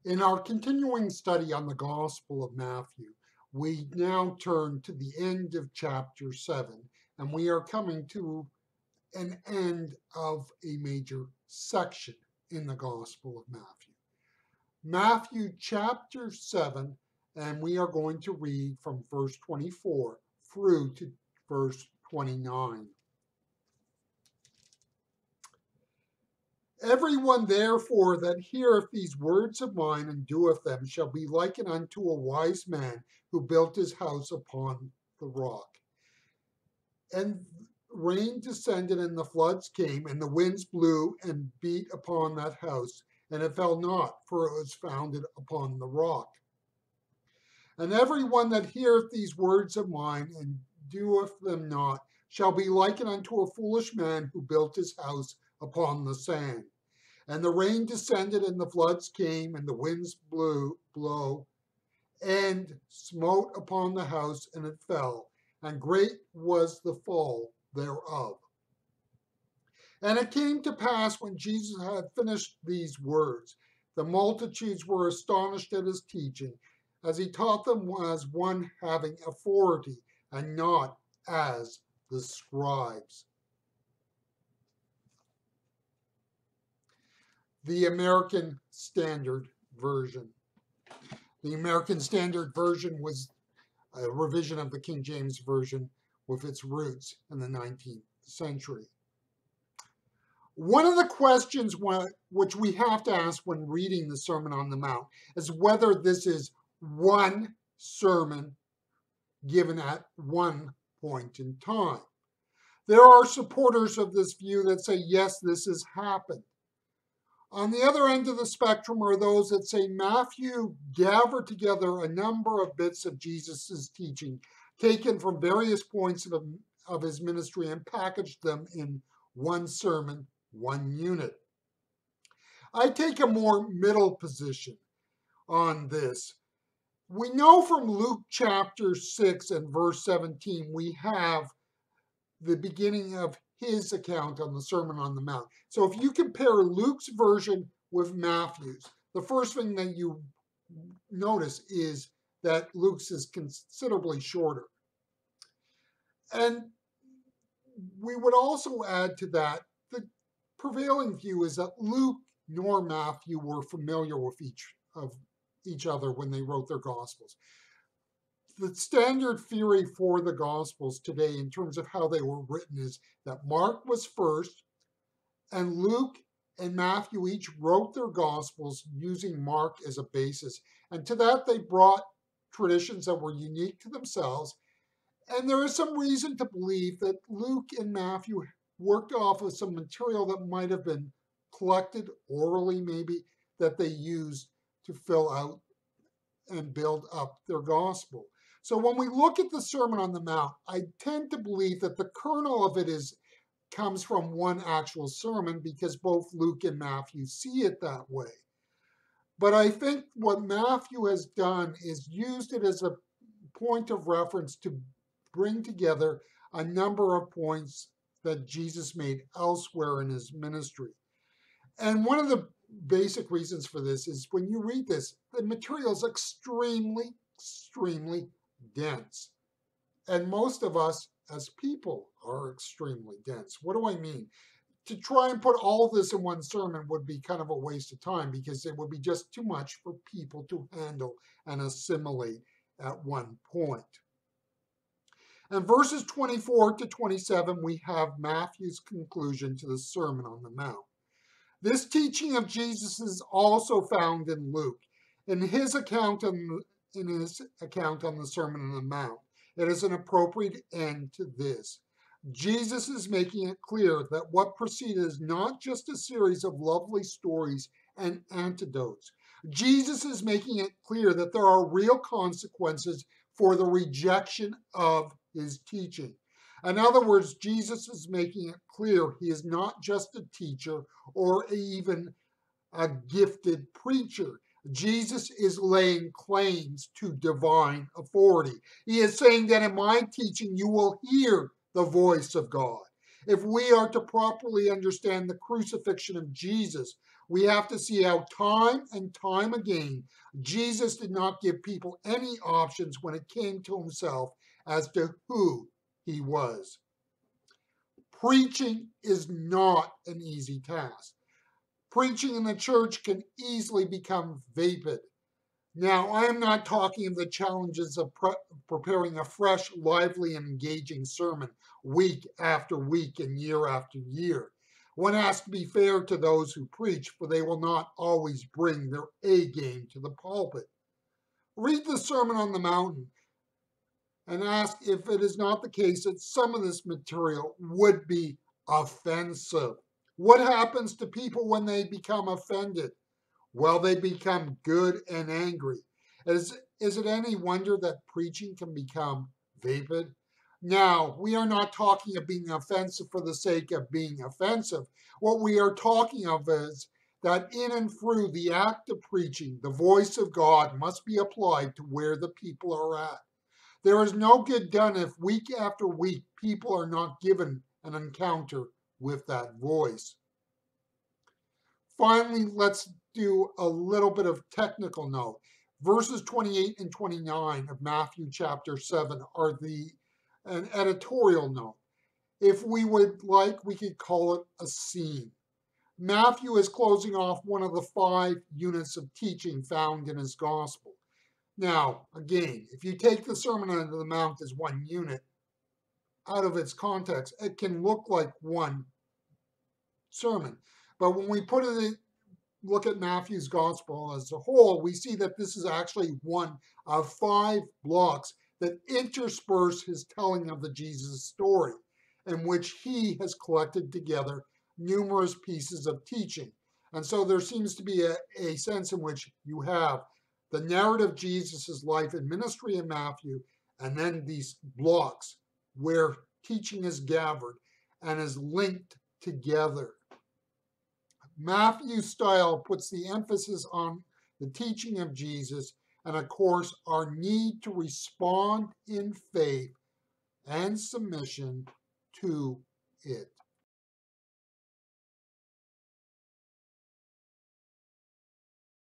In our continuing study on the Gospel of Matthew, we now turn to the end of chapter 7, and we are coming to an end of a major section in the Gospel of Matthew. Matthew chapter 7, and we are going to read from verse 24 through to verse 29. Everyone therefore that heareth these words of mine and doeth them shall be likened unto a wise man who built his house upon the rock. And rain descended, and the floods came, and the winds blew and beat upon that house, and it fell not, for it was founded upon the rock. And everyone that heareth these words of mine and doeth them not shall be likened unto a foolish man who built his house upon the sand. And the rain descended, and the floods came, and the winds blow, and smote upon the house, and it fell, and great was the fall thereof. And it came to pass, when Jesus had finished these words, the multitudes were astonished at his teaching, as he taught them as one having authority, and not as the scribes. The American Standard Version. The American Standard Version was a revision of the King James Version with its roots in the 19th century. One of the questions which we have to ask when reading the Sermon on the Mount is whether this is one sermon given at one point in time. There are supporters of this view that say, yes, this has happened. On the other end of the spectrum are those that say Matthew gathered together a number of bits of Jesus' teaching, taken from various points of his ministry, and packaged them in one sermon, one unit. I take a more middle position on this. We know from Luke chapter 6 and verse 17, we have the beginning of his account on the Sermon on the Mount. So if you compare Luke's version with Matthew's, the first thing that you notice is that Luke's is considerably shorter. And we would also add to that, the prevailing view is that Luke nor Matthew were familiar with each other when they wrote their Gospels. The standard theory for the Gospels today in terms of how they were written is that Mark was first, and Luke and Matthew each wrote their Gospels using Mark as a basis. And to that, they brought traditions that were unique to themselves. And there is some reason to believe that Luke and Matthew worked off of some material that might have been collected orally, maybe, that they used to fill out and build up their Gospel. So when we look at the Sermon on the Mount, I tend to believe that the kernel of it comes from one actual sermon, because both Luke and Matthew see it that way. But I think what Matthew has done is used it as a point of reference to bring together a number of points that Jesus made elsewhere in his ministry. And one of the basic reasons for this is when you read this, the material is extremely dense. And most of us as people are extremely dense. What do I mean? To try and put all this in one sermon would be kind of a waste of time, because it would be just too much for people to handle and assimilate at one point. And verses 24 to 27, we have Matthew's conclusion to the Sermon on the Mount. This teaching of Jesus is also found in Luke. In his account on the Sermon on the Mount, it is an appropriate end to this. Jesus is making it clear that what preceded is not just a series of lovely stories and anecdotes. Jesus is making it clear that there are real consequences for the rejection of his teaching. In other words, Jesus is making it clear he is not just a teacher or even a gifted preacher. Jesus is laying claims to divine authority. He is saying that in my teaching you will hear the voice of God. If we are to properly understand the crucifixion of Jesus, we have to see how time and time again Jesus did not give people any options when it came to himself as to who he was. Preaching is not an easy task. Preaching in the church can easily become vapid. Now, I am not talking of the challenges of preparing a fresh, lively, and engaging sermon week after week and year after year. One has to be fair to those who preach, for they will not always bring their A game to the pulpit. Read the Sermon on the Mountain and ask if it is not the case that some of this material would be offensive. What happens to people when they become offended? Well, they become good and angry. Is it any wonder that preaching can become vapid? Now, we are not talking of being offensive for the sake of being offensive. What we are talking of is that in and through the act of preaching, the voice of God must be applied to where the people are at. There is no good done if week after week people are not given an encounter with that voice. Finally, let's do a little bit of technical note. Verses 28 and 29 of Matthew chapter 7 are an editorial note. If we would like, we could call it a scene. Matthew is closing off one of the 5 units of teaching found in his gospel. Now, again, if you take the Sermon on the Mount as one unit, out of its context, it can look like one sermon. But when we look at Matthew's gospel as a whole, we see that this is actually one of 5 blocks that intersperse his telling of the Jesus story, in which he has collected together numerous pieces of teaching. And so there seems to be a sense in which you have the narrative of Jesus' life and ministry in Matthew, and then these blocks where teaching is gathered and is linked together. Matthew's style puts the emphasis on the teaching of Jesus and, of course, our need to respond in faith and submission to it.